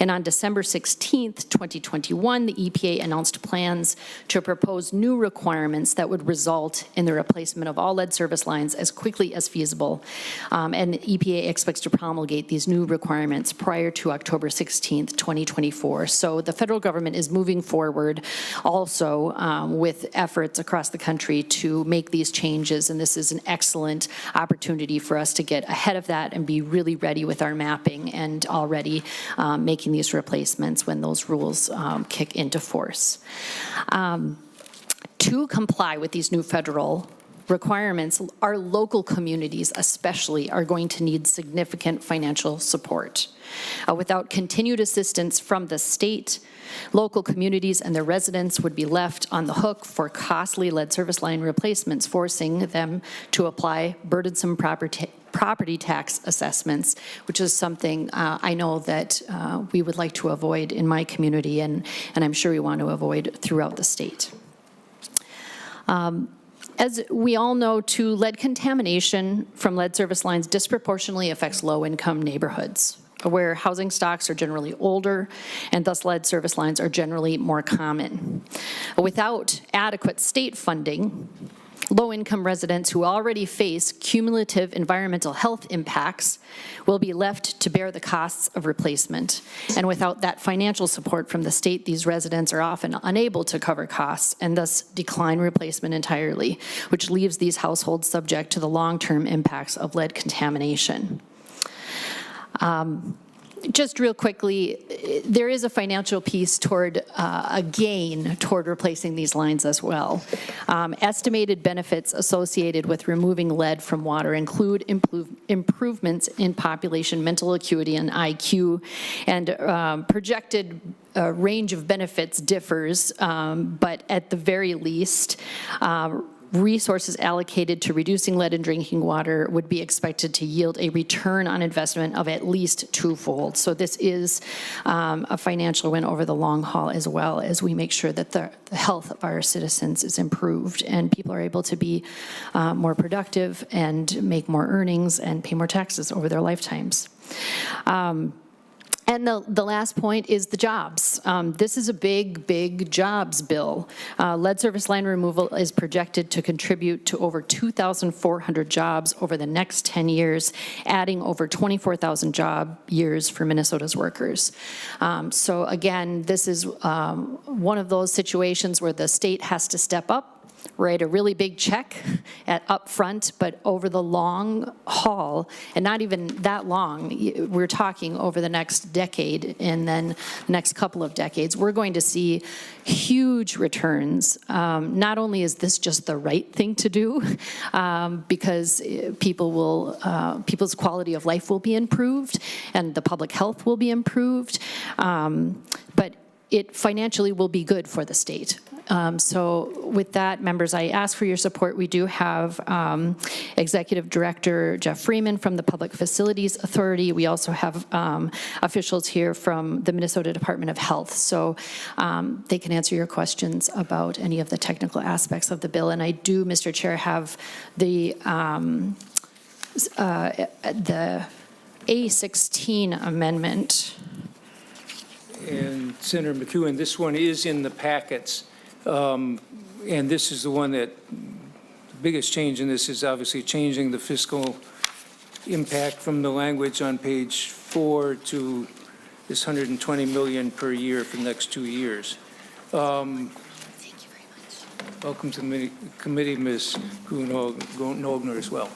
And on December 16th, 2021, the EPA announced plans to propose new requirements that would result in the replacement of all lead service lines as quickly as feasible. And the EPA expects to promulgate these new requirements prior to October 16th, 2024. So the federal government is moving forward also with efforts across the country to make these changes, and this is an excellent opportunity for us to get ahead of that and be really ready with our mapping and already making these replacements when those rules kick into force. To comply with these new federal requirements, our local communities especially are going to need significant financial support. Without continued assistance from the state, local communities and their residents would be left on the hook for costly lead service line replacements, forcing them to apply burdensome property tax assessments, which is something I know that we would like to avoid in my community, and I'm sure we want to avoid throughout the state. As we all know, too, lead contamination from lead service lines disproportionately affects low-income neighborhoods, where housing stocks are generally older, and thus lead service lines are generally more common. Without adequate state funding, low-income residents who already face cumulative environmental health impacts will be left to bear the costs of replacement. And without that financial support from the state, these residents are often unable to cover costs and thus decline replacement entirely, which leaves these households subject to the long-term impacts of lead contamination. Just real quickly, there is a financial piece toward a gain toward replacing these lines as well. Estimated benefits associated with removing lead from water include improvements in population mental acuity and IQ, and projected range of benefits differs, but at the very least, resources allocated to reducing lead in drinking water would be expected to yield a return on investment of at least twofold. So this is a financial win over the long haul, as well as we make sure that the health of our citizens is improved and people are able to be more productive and make more earnings and pay more taxes over their lifetimes. And the last point is the jobs. This is a big, big jobs bill. Lead service line removal is projected to contribute to over 2,400 jobs over the next 10 years, adding over 24,000 job years for Minnesota's workers. So again, this is one of those situations where the state has to step up, write a really big check up front, but over the long haul, and not even that long, we're talking over the next decade and then the next couple of decades, we're going to see huge returns. Not only is this just the right thing to do, because people's quality of life will be improved and the public health will be improved, but it financially will be good for the state. So with that, members, I ask for your support. We do have Executive Director Jeff Freeman from the Public Facilities Authority. We also have officials here from the Minnesota Department of Health. So they can answer your questions about any of the technical aspects of the bill. And I do, Mr. Chair, have the A16 amendment. And Senator McEwen, this one is in the packets. And this is the one that, the biggest change in this is obviously changing the fiscal impact from the language on page 4 to this 120 million per year for the next 2 years. Thank you very much. Welcome to the committee, Ms. Nogner, as well.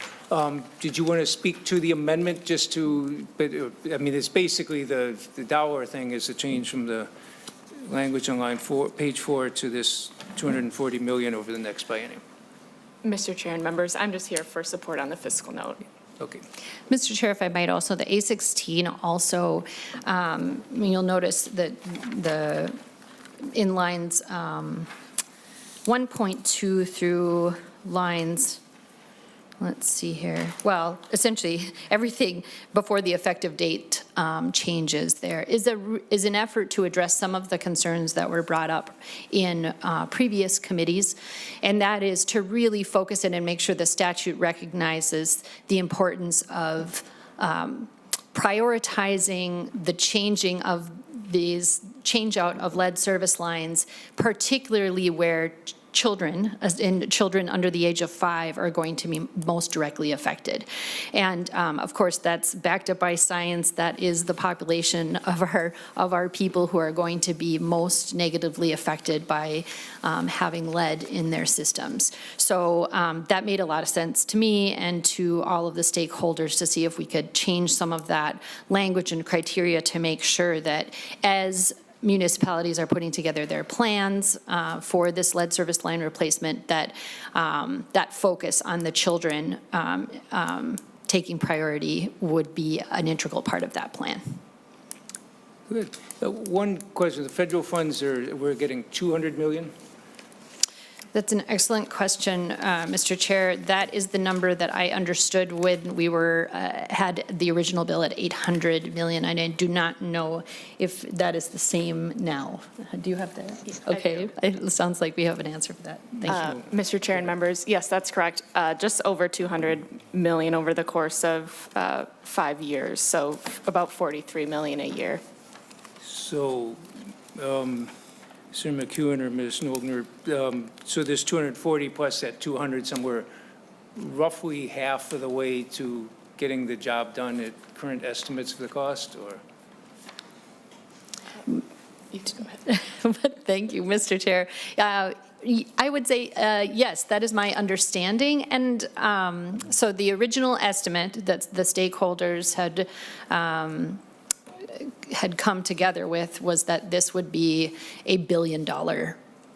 Did you want to speak to the amendment just to, but I mean, it's basically the dollar thing is a change from the language on line 4, page 4 to this 240 million over the next biennium. Mr. Chair and members, I'm just here for support on the fiscal note. Okay. Mr. Chair, if I might also, the A16 also, you'll notice that in lines 1.2 through lines, let's see here. Well, essentially, everything before the effective date changes there is an effort to address some of the concerns that were brought up in previous committees, and that is to really focus in and make sure the statute recognizes the importance of prioritizing the changing of these change out of lead service lines, particularly where children under the age of 5 are going to be most directly affected. And of course, that's backed up by science. That is the population of our people who are going to be most negatively affected by having lead in their systems. So that made a lot of sense to me and to all of the stakeholders to see if we could change some of that language and criteria to make sure that as municipalities are putting together their plans for this lead service line replacement, that that focus on the children taking priority would be an integral part of that plan. Good. One question, the federal funds we're getting 200 million? That's an excellent question, Mr. Chair. That is the number that I understood when we had the original bill at 800 million, and I do not know if that is the same now. Do you have that? Okay, it sounds like we have an answer for that. Thank you. Mr. Chair and members, yes, that's correct. Just over 200 million over the course of 5 years, so about 43 million a year. So, Mr. McEwen or Ms. Nogner, so this 240 plus that 200, somewhere roughly half of the way to getting the job done at current estimates of the cost, or? You go ahead. Thank you, Mr. Chair. I would say, yes, that is my understanding. And so the original estimate that the stakeholders had had come together with was that this would be a $1 billion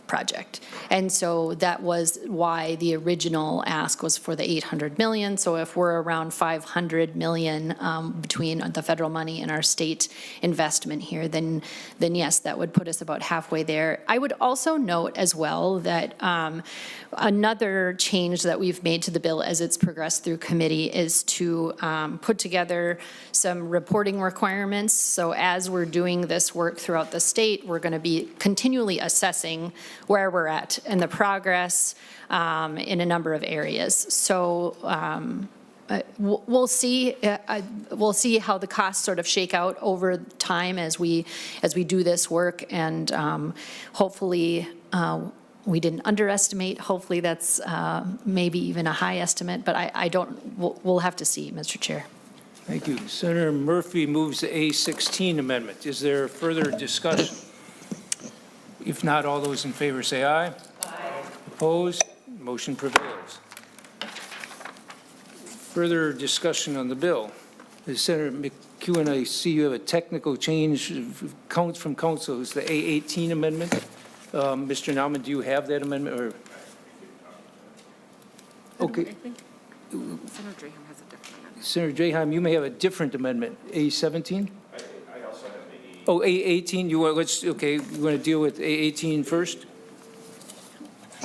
project. And so that was why the original ask was for the 800 million. So if we're around 500 million between the federal money and our state investment here, then yes, that would put us about halfway there. I would also note as well that another change that we've made to the bill as it's progressed through committee is to put together some reporting requirements. So as we're doing this work throughout the state, we're going to be continually assessing where we're at and the progress in a number of areas. So we'll see how the costs sort of shake out over time as we do this work, and hopefully we didn't underestimate. Hopefully that's maybe even a high estimate, but I don't. We'll have to see, Mr. Chair. Thank you. Senator Murphy moves the A16 amendment. Is there further discussion? If not, all those in favor say aye. Aye. Opposed? Motion prevails. Further discussion on the bill. Senator McEwen, I see you have a technical change from council. It's the A18 amendment. Mr. Naumann, do you have that amendment? Or? Okay. I think Senator Drahan has a different amendment. Senator Drahan, you may have a different amendment. A17? Oh, A18, you want, okay, you want to deal with A18 first?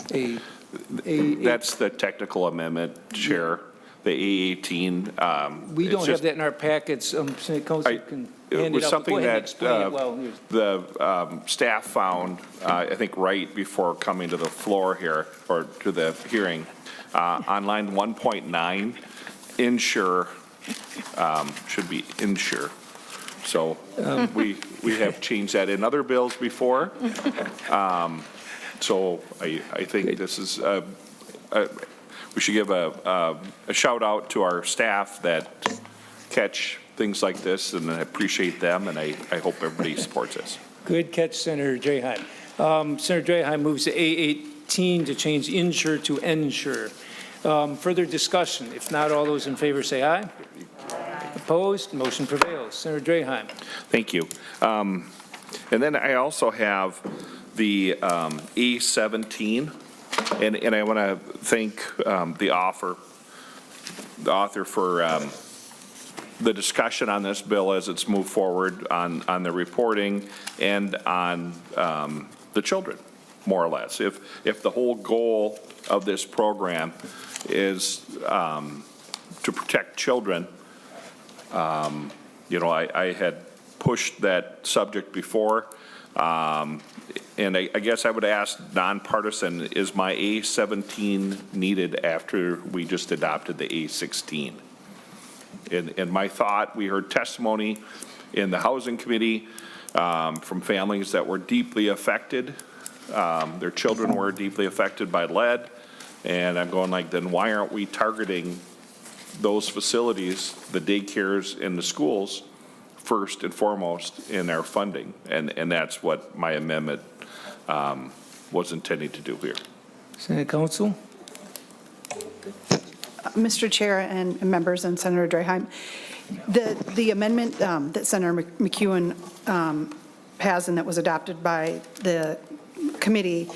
That's the technical amendment, Chair, the A18. We it's don't have just- that in our packets. Senate Council can It hand was it out. something Go ahead and that explain it well. Here's- the staff found, I think right before coming to the floor here, or to the hearing, on line 1.9, insure, should be insure. So we have changed that in other bills before. So I think this is, we should give a shout out to our staff that catch things like this, and I appreciate them, and I hope everybody supports this. Good catch, Senator Drahan. Senator Drahan moves to A18 to change insure to ensure. Further discussion? If not, all those in favor say aye. Opposed? Motion prevails. Senator Drahan. Thank you. And then I also have the A17, and I want to thank the author for the discussion on this bill as it's moved forward on the reporting and on the children, more or less. If the whole goal of this program is to protect children, you know, I had pushed that subject before, and I guess I would ask nonpartisan, is my A17 needed after we just adopted the A16? And my thought, we heard testimony in the Housing Committee from families that were deeply affected. Their children were deeply affected by lead, and I'm going like, then why aren't we targeting those facilities, the daycares and the schools, first and foremost in our funding? And that's what my amendment was intending to do here. Senate Council. Mr. Chair and members and Senator Draheim, the amendment that Senator McEwen has and that was adopted by the committee,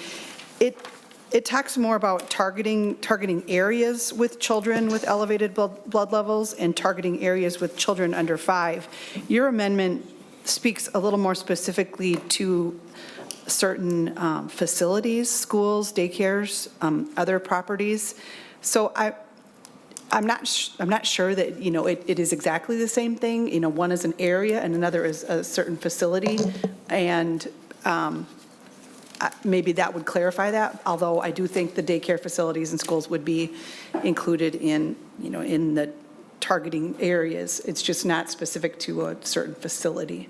it talks more about targeting areas with children with elevated blood levels and targeting areas with children under 5. Your amendment speaks a little more specifically to certain facilities, schools, daycares, other properties. So I'm not sure that, you know, it is exactly the same thing. You know, one is an area and another is a certain facility, and maybe that would clarify that, although I do think the daycare facilities and schools would be included in, you know, in the targeting areas. It's just not specific to a certain facility.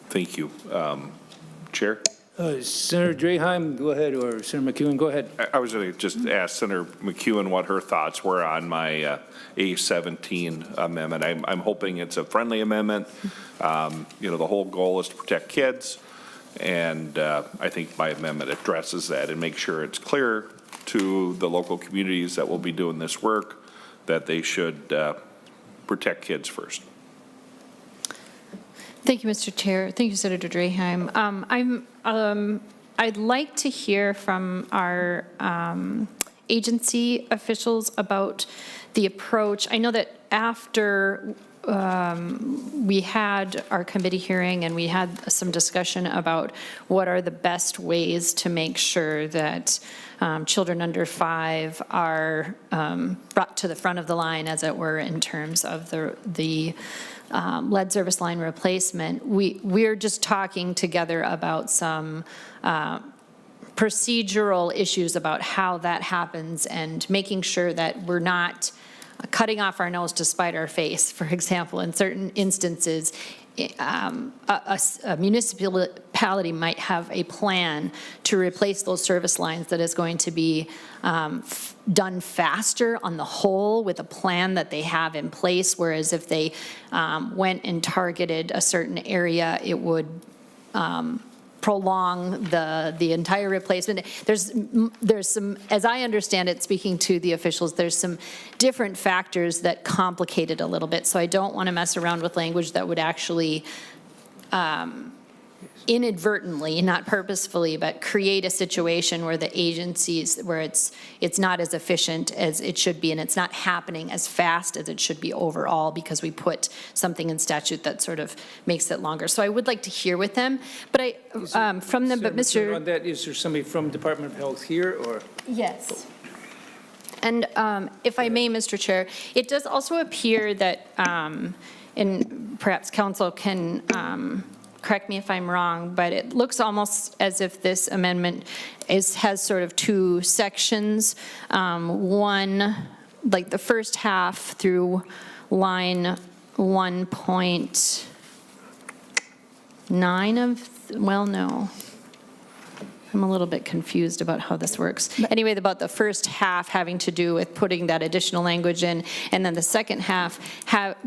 Thank you. Chair? Senator Draheim, go ahead, or Senator McEwen, go ahead. I was going to just ask Senator McEwen what her thoughts were on my A17 amendment. I'm hoping it's a friendly amendment. You know, the whole goal is to protect kids, and I think my amendment addresses that and makes sure it's clear to the local communities that will be doing this work that they should protect kids first. Thank you, Mr. Chair. Thank you, Senator Draheim. I'd like to hear from our agency officials about the approach. I know that after we had our committee hearing and we had some discussion about what are the best ways to make sure that children under 5 are brought to the front of the line, as it were, in terms of the lead service line replacement. We're just talking together about some procedural issues about how that happens and making sure that we're not cutting off our nose to spite our face. For example, in certain instances, a municipality might have a plan to replace those service lines that is going to be done faster on the whole with a plan that they have in place, whereas if they went and targeted a certain area, it would prolong the entire replacement. There's some, as I understand it, speaking to the officials, there's some different factors that complicate it a little bit. So I don't want to mess around with language that would actually inadvertently, not purposefully, but create a situation where the agencies, where it's not as efficient as it should be, and it's not happening as fast as it should be overall because we put something in statute that sort of makes it longer. So I would like to hear with them, but from them, but Mr. On that, is there somebody from Department of Health here, or? Yes. And if I may, Mr. Chair, it does also appear that, and perhaps council can correct me if I'm wrong, but it looks almost as if this amendment has sort of two sections. One, like the first half through line 1.9 of, well, no. I'm a little bit confused about how this works. Anyway, about the first half having to do with putting that additional language in, and then the second half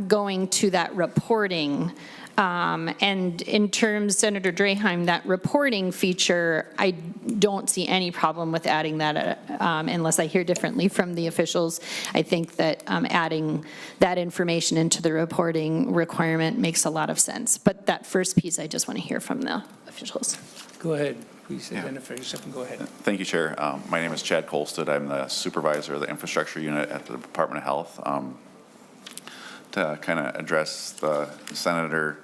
going to that reporting. And in terms, Senator Draheim, that reporting feature, I don't see any problem with adding that unless I hear differently from the officials. I think that adding that information into the reporting requirement makes a lot of sense. But that first piece, I just want to hear from the officials. Go ahead. Please identify yourself and go ahead. Thank you, Chair. My name is Chad Colstead. I'm the supervisor of the infrastructure unit at the Department of Health. To kind of address the senator,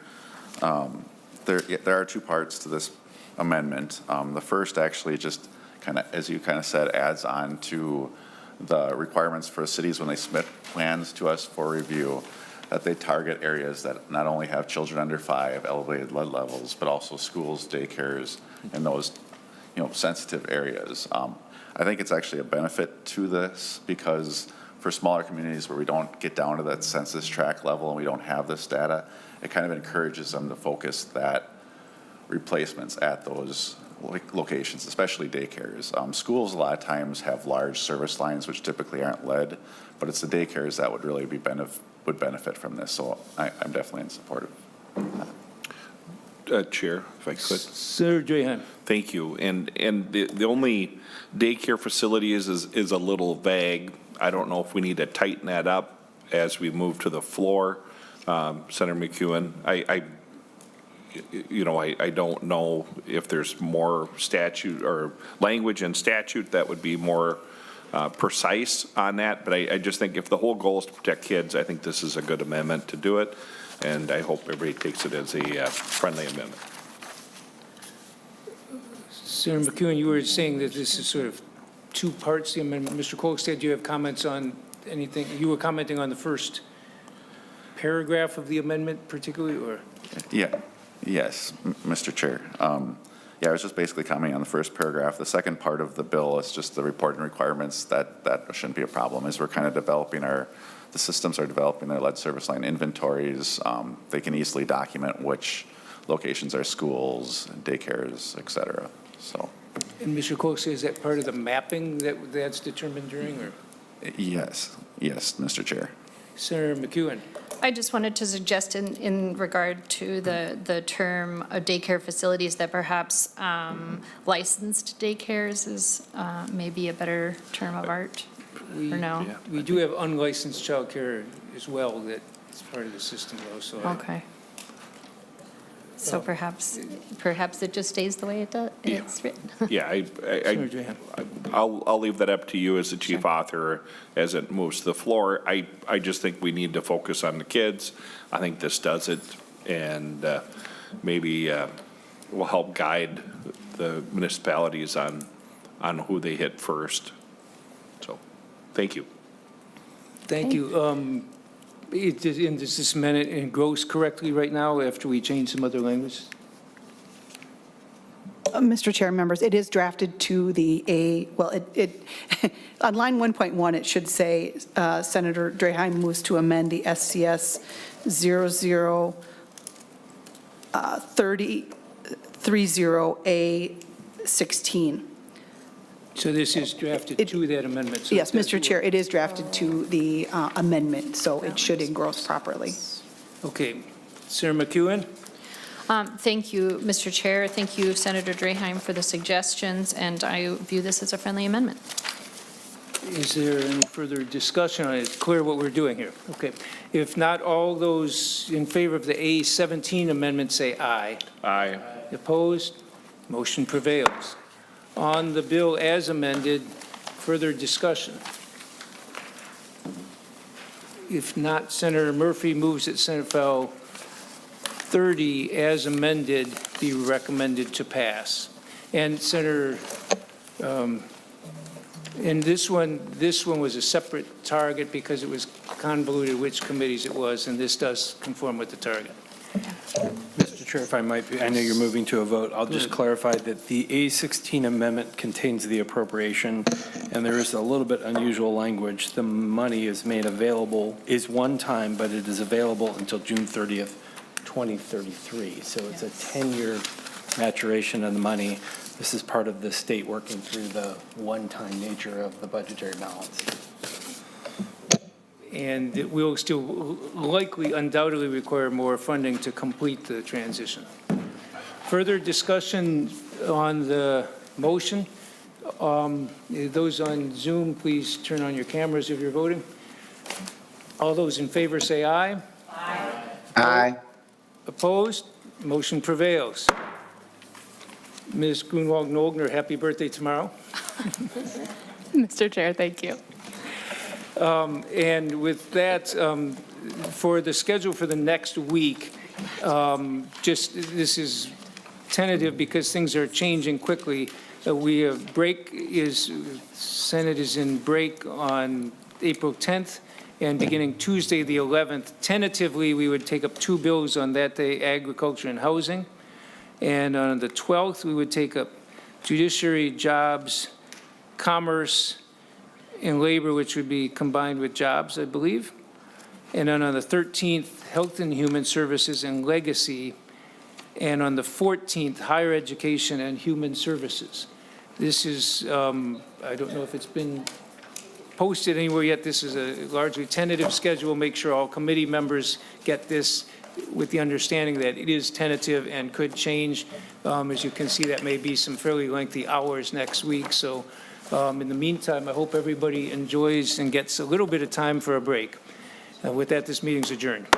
there are two parts to this amendment. The first actually just kind of, as you kind of said, adds on to the requirements for cities when they submit plans to us for review, that they target areas that not only have children under 5 elevated lead levels, but also schools, daycares, and those, sensitive areas. I think it's actually a benefit to this because for smaller communities where we don't get down to that census tract level and we don't have this data, it kind of encourages them to focus that replacements at those locations, especially daycares. Schools a lot of times have large service lines which typically aren't lead, but it's the daycares that would really would benefit from this. So I'm definitely in support of that. Chair, if I could. Senator Draheim. Thank you. And the only daycare facility is a little vague. I don't know if we need to tighten that up as we move to the floor. Senator McEwen, I don't know if there's more statute or language in statute that would be more precise on that, but I just think if the whole goal is to protect kids, I think this is a good amendment to do it, and I hope everybody takes it as a friendly amendment. Senator McEwen, you were saying that this is sort of two parts, the amendment. Mr. Kolstad, do you have comments on anything? You were commenting on the first paragraph of the amendment particularly, or? Yes, Mr. Chair. I was just basically commenting on the first paragraph. The second part of the bill is just the reporting requirements. That shouldn't be a problem, as we're kind of developing the systems are developing their lead service line inventories. They can easily document which locations are schools, daycares, et cetera. So. And Mr. Kolstad, is that part of the mapping that's determined during, or? Yes, Mr. Chair. Senator McEwen. I just wanted to suggest in regard to the term daycare facilities that perhaps licensed daycares is maybe a better term of art, or no? We do have unlicensed childcare as well that is part of the system though, so. Okay. So perhaps it just stays the way it does, it's written. Yeah, Senator Drahan. I'll leave that up to you as the chief author as it moves to the floor. I just think we need to focus on the kids. I think this does it, and maybe will help guide the municipalities on who they hit first. So, thank you. Thank you. Does this amendment engross correctly right now after we change some other language? Mr. Chair, members, it is drafted to the on line 1.1, it should say Senator Draheim moves to amend the SCS 0030A16. So this is drafted to that amendment? So Yes, that's Mr. Chair, it is drafted to the amendment, so it should engross properly. Okay. Senator McEwen? Thank you, Mr. Chair. Thank you, Senator Draheim, for the suggestions, and I view this as a friendly amendment. Is there any further discussion on it? It's clear what we're doing here. Okay. If not, all those in favor of the A17 amendment say aye. Aye. Opposed? Motion prevails. On the bill as amended, further discussion. If not, Senator Murphy moves that Senate File 30 as amended be recommended to pass. And Senator, and this one was a separate target because it was convoluted which committees it was, and this does conform with the target. Mr. Chair, if I might be, I know you're moving to a vote. I'll just clarify that the A16 amendment contains the appropriation, and there is a little bit unusual language. The money is made available, is one time, but it is available until June 30th, 2033. So it's a 10-year maturation of the money. This is part of the state working through the one-time nature of the budgetary balance. And it will still likely, undoubtedly require more funding to complete the transition. Further discussion on the motion? Those on Zoom, please turn on your cameras if you're voting. All those in favor say aye. Aye. Aye. Opposed? Motion prevails. Ms. Grunwald-Nogner, happy birthday tomorrow. Mr. Chair, thank you. And with that, for the schedule for the next week, this is tentative because things are changing quickly. We have Senate is in break on April 10th, and beginning Tuesday, the 11th, tentatively, we would take up 2 bills on that day, agriculture and housing. And on the 12th, we would take up judiciary, jobs, commerce, and labor, which would be combined with jobs, I believe. And then on the 13th, health and human services and legacy. And on the 14th, higher education and human services. This is, I don't know if it's been posted anywhere yet. This is a largely tentative schedule. Make sure all committee members get this with the understanding that it is tentative and could change. As you can see, that may be some fairly lengthy hours next week. So in the meantime, I hope everybody enjoys and gets a little bit of time for a break. With that, this meeting's adjourned.